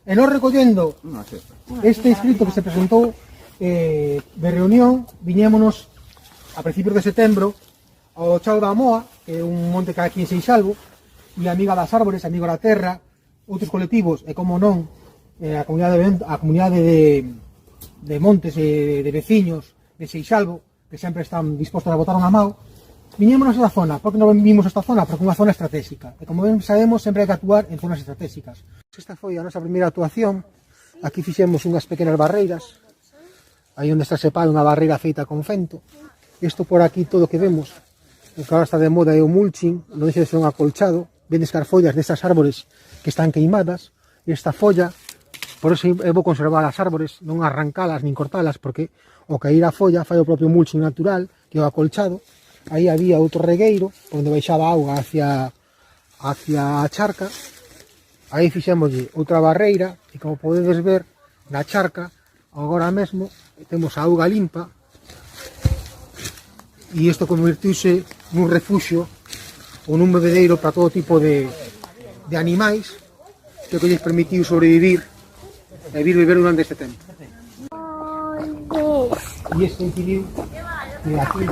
E nós recollendo este escrito que se presentou de reunión, viñémonos a principios de setembro ao Chao da Moa, que é un monte que hai aquí en Seixalbo, e Amiga das Árbores, Amigo da Terra, outros colectivos, e como non, a comunidade de montes e de veciños de Seixalbo, que sempre están dispostos a botar unha mão, viñémonos a esta zona. Por que non vimos esta zona? Porque é unha zona estratégica. E como ben sabemos, sempre hai que actuar en zonas estratégicas. Esta foi a nosa primeira actuación. Aquí fixemos unhas pequenas barreiras, aí onde está separada unha barreira feita con fento. Isto por aquí todo que vemos, o que agora está de moda é o mulching, non deixa de ser un acolchado, vendes que as follas destas árbores que están queimadas, e esta folla, por eso é bo conservar as árbores, non arrancalas nin cortalas, porque o cair a folla fai o propio mulching natural, que é o acolchado. Aí había outro regueiro, onde baixaba a auga hacia a charca. Aí fixémoslle outra barreira, e como podedes ver, na charca, agora mesmo, temos a auga limpa, e isto convertiuse nun refuxio ou nun bebedeiro para todo tipo de animais, que lles permitiu sobrevivir e viver durante este tempo. E este impediu que aquí